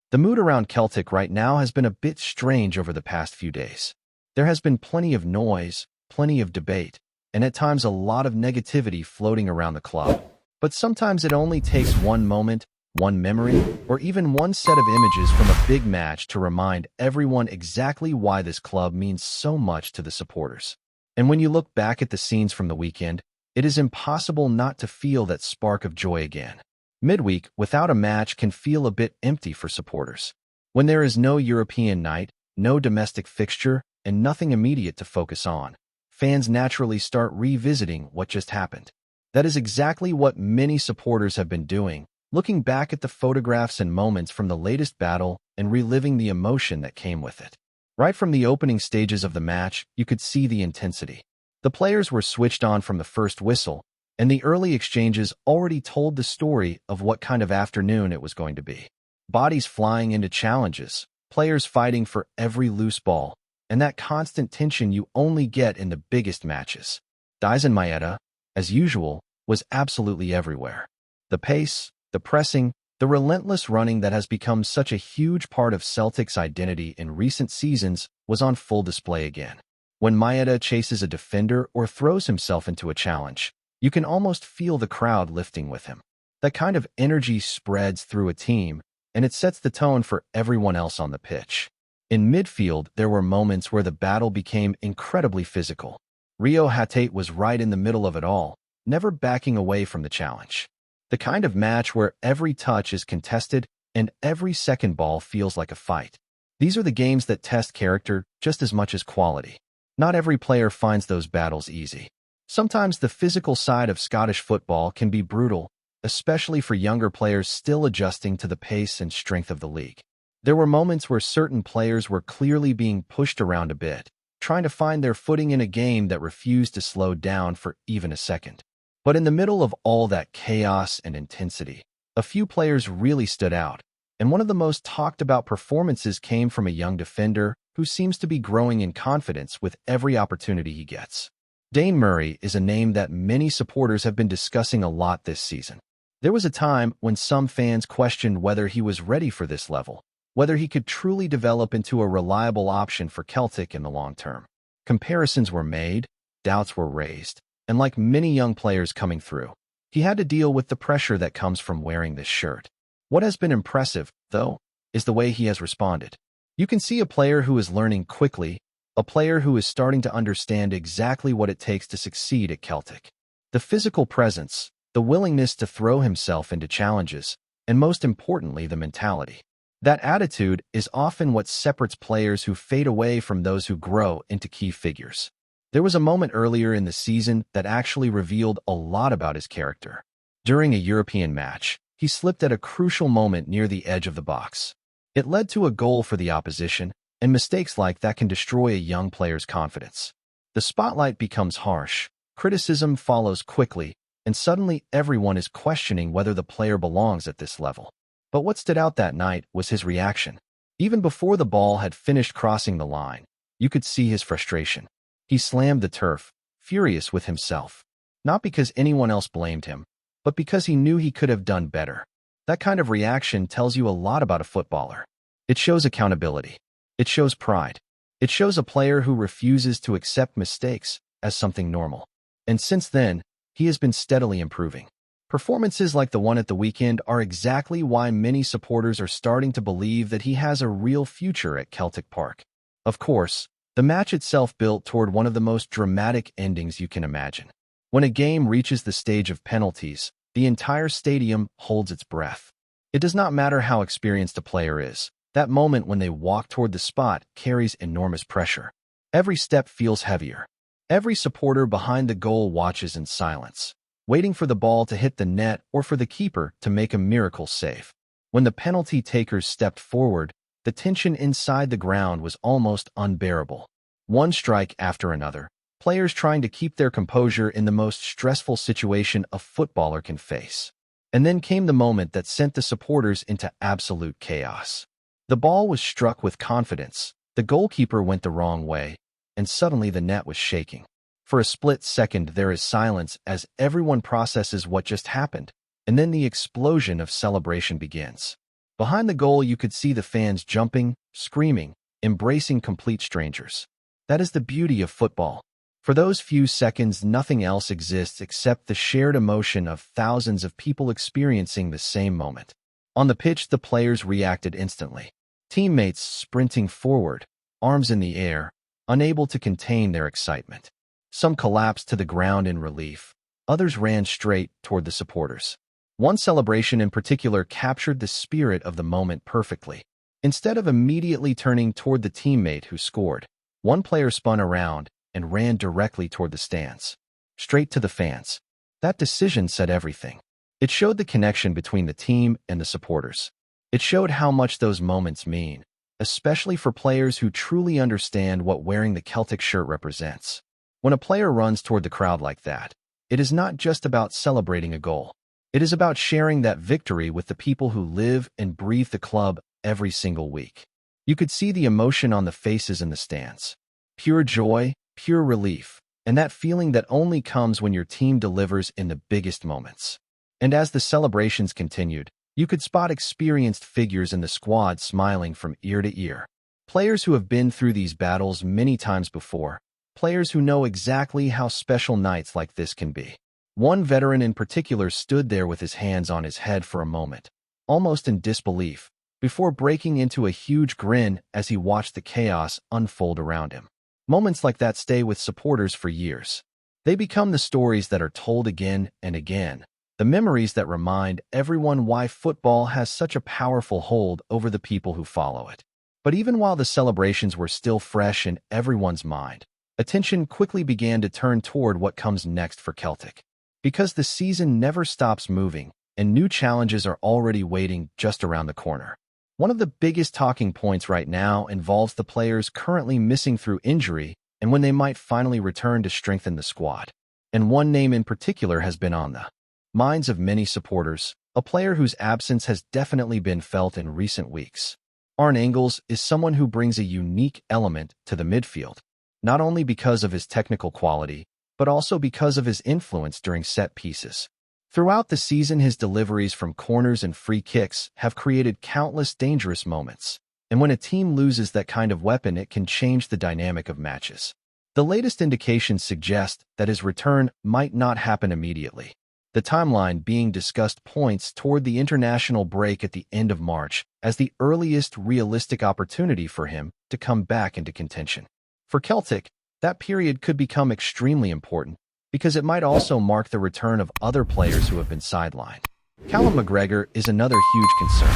The mood around Celtic right now has been a bit strange over the past few days. There has been plenty of noise, plenty of debate, and at times a lot of negativity floating around the club. But sometimes it only takes one moment, one memory, or even one set of images from a big match to remind everyone exactly why this club means so much to the supporters. And when you look back at the scenes from the weekend, it is impossible not to feel that spark of joy again. Midweek without a match can feel a bit empty for supporters. When there is no European night, no domestic fixture, and nothing immediate to focus on, fans naturally start revisiting what just happened. That is exactly what many supporters have been doing, looking back at the photographs and moments from the latest battle and reliving the emotion that came with it. Right from the opening stages of the match, you could see the intensity. The players were switched on from the first whistle, and the early exchanges already told the story of what kind of afternoon it was going to be. Bodies flying into challenges, players fighting for every loose ball, and that constant tension you only get in the biggest matches. Dane Maeda, as usual, was absolutely everywhere. The pace, the pressing, the relentless running that has become such a huge part of Celtic's identity in recent seasons was on full display again. When Maeda chases a defender or throws himself into a challenge, you can almost feel the crowd lifting with him. That kind of energy spreads through a team, and it sets the tone for everyone else on the pitch. In midfield, there were moments where the battle became incredibly physical. Rio Hatate was right in the middle of it all, never backing away from the challenge. The kind of match where every touch is contested and every second ball feels like a fight. These are the games that test character just as much as quality. Not every player finds those battles easy. Sometimes the physical side of Scottish football can be brutal, especially for younger players still adjusting to the pace and strength of the league. There were moments where certain players were clearly being pushed around a bit, trying to find their footing in a game that refused to slow down for even a second. But in the middle of all that chaos and intensity, a few players really stood out, and one of the most talked about performances came from a young defender who seems to be growing in confidence with every opportunity he gets. Dane Murray is a name that many supporters have been discussing a lot this season. There was a time when some fans questioned whether he was ready for this level, whether he could truly develop into a reliable option for Celtic in the long term. Comparisons were made, doubts were raised, and like many young players coming through, he had to deal with the pressure that comes from wearing this shirt. What has been impressive, though, is the way he has responded. You can see a player who is learning quickly, a player who is starting to understand exactly what it takes to succeed at Celtic. The physical presence, the willingness to throw himself into challenges, and most importantly, the mentality. That attitude is often what separates players who fade away from those who grow into key figures. There was a moment earlier in the season that actually revealed a lot about his character. During a European match, he slipped at a crucial moment near the edge of the box. It led to a goal for the opposition, and mistakes like that can destroy a young player's confidence. The spotlight becomes harsh, criticism follows quickly, and suddenly everyone is questioning whether the player belongs at this level. But what stood out that night was his reaction. Even before the ball had finished crossing the line, you could see his frustration. He slammed the turf, furious with himself. Not because anyone else blamed him, but because he knew he could have done better. That kind of reaction tells you a lot about a footballer. It shows accountability. It shows pride. It shows a player who refuses to accept mistakes as something normal. And since then, he has been steadily improving. Performances like the one at the weekend are exactly why many supporters are starting to believe that he has a real future at Celtic Park. Of course, the match itself built toward one of the most dramatic endings you can imagine. When a game reaches the stage of penalties, the entire stadium holds its breath. It does not matter how experienced a player is. That moment when they walk toward the spot carries enormous pressure. Every step feels heavier. Every supporter behind the goal watches in silence, waiting for the ball to hit the net or for the keeper to make a miracle save. When the penalty takers stepped forward, the tension inside the ground was almost unbearable. One strike after another, players trying to keep their composure in the most stressful situation a footballer can face. And then came the moment that sent the supporters into absolute chaos. The ball was struck with confidence, the goalkeeper went the wrong way, and suddenly the net was shaking. For a split second there is silence as everyone processes what just happened, and then the explosion of celebration begins. Behind the goal, you could see the fans jumping, screaming, embracing complete strangers. That is the beauty of football. For those few seconds, nothing else exists except the shared emotion of thousands of people experiencing the same moment. On the pitch, the players reacted instantly. Teammates sprinting forward, arms in the air, unable to contain their excitement. Some collapsed to the ground in relief. Others ran straight toward the supporters. One celebration in particular captured the spirit of the moment perfectly. Instead of immediately turning toward the teammate who scored, one player spun around and ran directly toward the stands, straight to the fans. That decision said everything. It showed the connection between the team and the supporters. It showed how much those moments mean, especially for players who truly understand what wearing the Celtic shirt represents. When a player runs toward the crowd like that, it is not just about celebrating a goal. It is about sharing that victory with the people who live and breathe the club every single week. You could see the emotion on the faces in the stands. Pure joy, pure relief, and that feeling that only comes when your team delivers in the biggest moments. And as the celebrations continued, you could spot experienced figures in the squad smiling from ear to ear. Players who have been through these battles many times before. Players who know exactly how special nights like this can be. One veteran in particular stood there with his hands on his head for a moment, almost in disbelief, before breaking into a huge grin as he watched the chaos unfold around him. Moments like that stay with supporters for years. They become the stories that are told again and again, the memories that remind everyone why football has such a powerful hold over the people who follow it. But even while the celebrations were still fresh in everyone's mind, attention quickly began to turn toward what comes next for Celtic. Because the season never stops moving, and new challenges are already waiting just around the corner. One of the biggest talking points right now involves the players currently missing through injury and when they might finally return to strengthen the squad. And one name in particular has been on the minds of many supporters, a player whose absence has definitely been felt in recent weeks. Arne Engels is someone who brings a unique element to the midfield, not only because of his technical quality, but also because of his influence during set pieces. Throughout the season, his deliveries from corners and free kicks have created countless dangerous moments, and when a team loses that kind of weapon, it can change the dynamic of matches. The latest indications suggest that his return might not happen immediately. The timeline being discussed points toward the international break at the end of March as the earliest realistic opportunity for him to come back into contention. For Celtic, that period could become extremely important because it might also mark the return of other players who have been sidelined. Callum McGregor is another huge concern.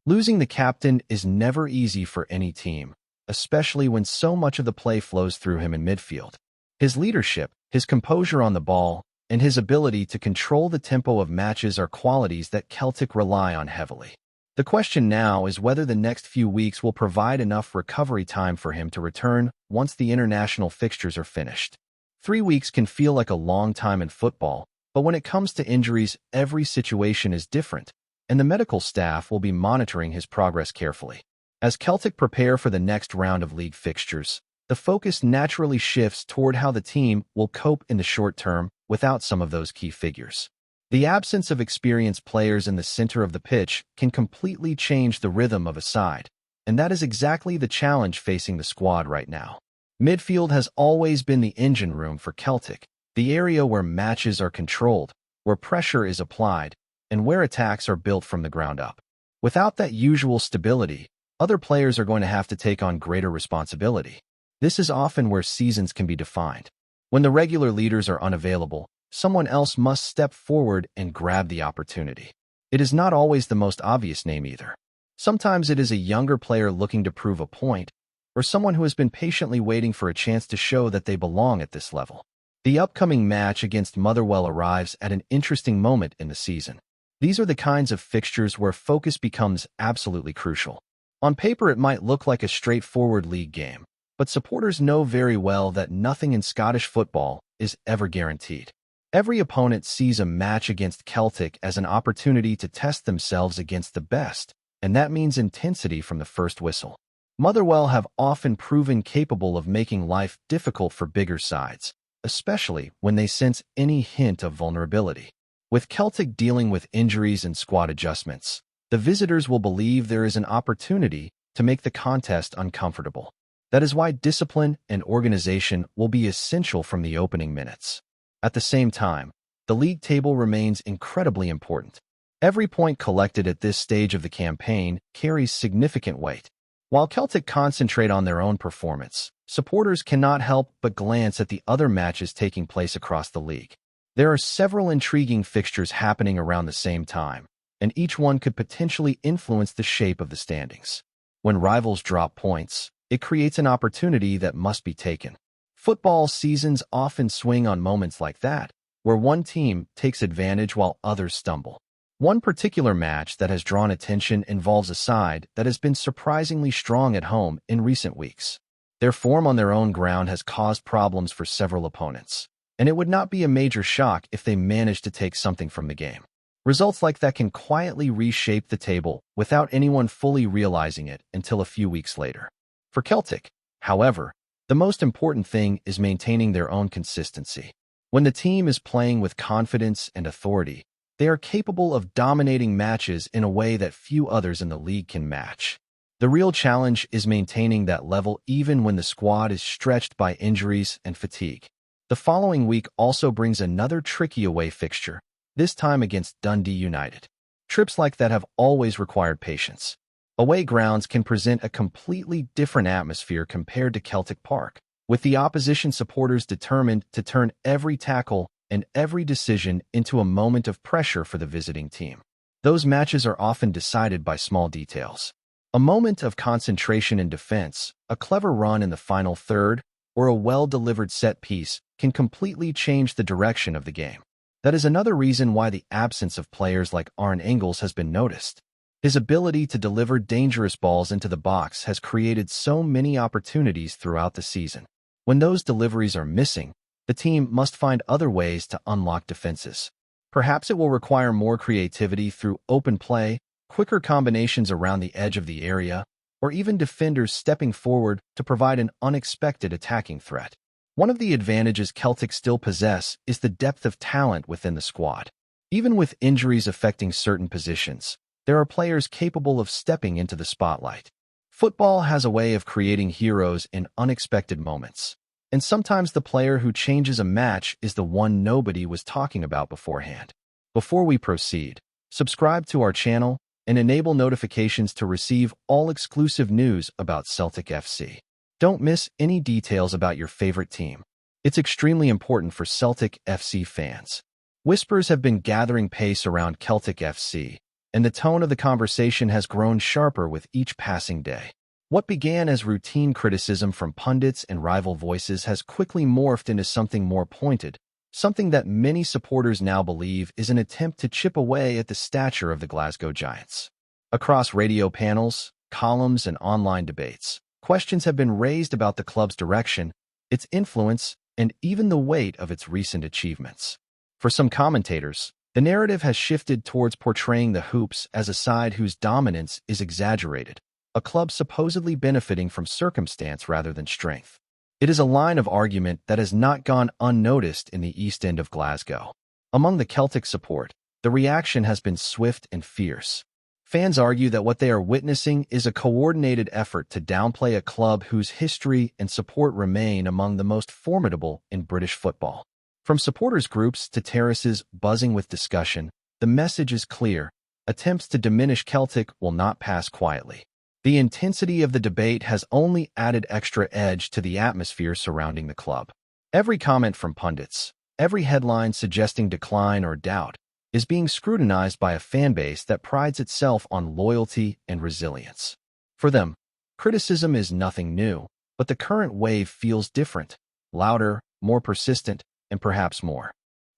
Losing the captain is never easy for any team, especially when so much of the play flows through him in midfield. His leadership, his composure on the ball, and his ability to control the tempo of matches are qualities that Celtic rely on heavily. The question now is whether the next few weeks will provide enough recovery time for him to return once the international fixtures are finished. 3 weeks can feel like a long time in football, but when it comes to injuries, every situation is different, and the medical staff will be monitoring his progress carefully. As Celtic prepare for the next round of league fixtures, the focus naturally shifts toward how the team will cope in the short term without some of those key figures. The absence of experienced players in the center of the pitch can completely change the rhythm of a side, and that is exactly the challenge facing the squad right now. Midfield has always been the engine room for Celtic, the area where matches are controlled, where pressure is applied, and where attacks are built from the ground up. Without that usual stability, other players are going to have to take on greater responsibility. This is often where seasons can be defined. When the regular leaders are unavailable, someone else must step forward and grab the opportunity. It is not always the most obvious name either. Sometimes it is a younger player looking to prove a point, or someone who has been patiently waiting for a chance to show that they belong at this level. The upcoming match against Motherwell arrives at an interesting moment in the season. These are the kinds of fixtures where focus becomes absolutely crucial. On paper, it might look like a straightforward league game, but supporters know very well that nothing in Scottish football is ever guaranteed. Every opponent sees a match against Celtic as an opportunity to test themselves against the best, and that means intensity from the first whistle. Motherwell have often proven capable of making life difficult for bigger sides, especially when they sense any hint of vulnerability. With Celtic dealing with injuries and squad adjustments, the visitors will believe there is an opportunity to make the contest uncomfortable. That is why discipline and organization will be essential from the opening minutes. At the same time, the league table remains incredibly important. Every point collected at this stage of the campaign carries significant weight. While Celtic concentrate on their own performance, supporters cannot help but glance at the other matches taking place across the league. There are several intriguing fixtures happening around the same time, and each one could potentially influence the shape of the standings. When rivals drop points, it creates an opportunity that must be taken. Football seasons often swing on moments like that, where one team takes advantage while others stumble. One particular match that has drawn attention involves a side that has been surprisingly strong at home in recent weeks. Their form on their own ground has caused problems for several opponents, and it would not be a major shock if they managed to take something from the game. Results like that can quietly reshape the table without anyone fully realizing it until a few weeks later. For Celtic, however, the most important thing is maintaining their own consistency. When the team is playing with confidence and authority, they are capable of dominating matches in a way that few others in the league can match. The real challenge is maintaining that level even when the squad is stretched by injuries and fatigue. The following week also brings another tricky away fixture, this time against Dundee United. Trips like that have always required patience. Away grounds can present a completely different atmosphere compared to Celtic Park, with the opposition supporters determined to turn every tackle and every decision into a moment of pressure for the visiting team. Those matches are often decided by small details. A moment of concentration in defense, a clever run in the final third, or a well-delivered set piece can completely change the direction of the game. That is another reason why the absence of players like Arne Engels has been noticed. His ability to deliver dangerous balls into the box has created so many opportunities throughout the season. When those deliveries are missing, the team must find other ways to unlock defenses. Perhaps it will require more creativity through open play, quicker combinations around the edge of the area, or even defenders stepping forward to provide an unexpected attacking threat. One of the advantages Celtic still possess is the depth of talent within the squad. Even with injuries affecting certain positions, there are players capable of stepping into the spotlight. Football has a way of creating heroes in unexpected moments. And sometimes the player who changes a match is the one nobody was talking about beforehand. Before we proceed, subscribe to our channel and enable notifications to receive all exclusive news about Celtic FC. Don't miss any details about your favorite team. It's extremely important for Celtic FC fans. Whispers have been gathering pace around Celtic FC, and the tone of the conversation has grown sharper with each passing day. What began as routine criticism from pundits and rival voices has quickly morphed into something more pointed, something that many supporters now believe is an attempt to chip away at the stature of the Glasgow Giants. Across radio panels, columns, and online debates, questions have been raised about the club's direction, its influence, and even the weight of its recent achievements. For some commentators, the narrative has shifted towards portraying the Hoops as a side whose dominance is exaggerated, a club supposedly benefiting from circumstance rather than strength. It is a line of argument that has not gone unnoticed in the East End of Glasgow. Among the Celtic support, the reaction has been swift and fierce. Fans argue that what they are witnessing is a coordinated effort to downplay a club whose history and support remain among the most formidable in British football. From supporters groups to terraces buzzing with discussion, the message is clear: attempts to diminish Celtic will not pass quietly. The intensity of the debate has only added extra edge to the atmosphere surrounding the club. Every comment from pundits, every headline suggesting decline or doubt, is being scrutinized by a fanbase that prides itself on loyalty and resilience. For them, criticism is nothing new, but the current wave feels different, louder, more persistent, and perhaps more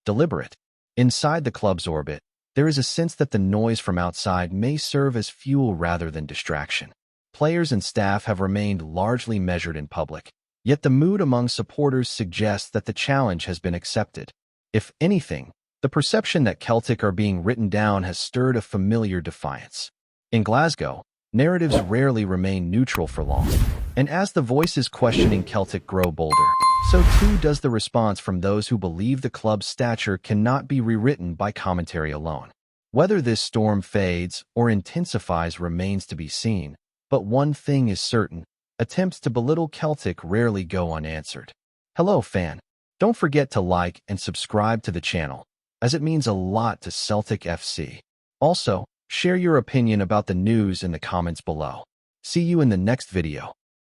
deliberate. Inside the club's orbit, there is a sense that the noise from outside may serve as fuel rather than distraction. Players and staff have remained largely measured in public, yet the mood among supporters suggests that the challenge has been accepted. If anything, the perception that Celtic are being written down has stirred a familiar defiance. In Glasgow, narratives rarely remain neutral for long, and as the voices questioning Celtic grow bolder, so too does the response from those who believe the club's stature cannot be rewritten by commentary alone. Whether this storm fades or intensifies remains to be seen, but one thing is certain: attempts to belittle Celtic rarely go unanswered. Hello, fan. Don't forget to like and subscribe to the channel, as it means a lot to Celtic FC. Also, share your opinion about the news in the comments below. See you in the next video.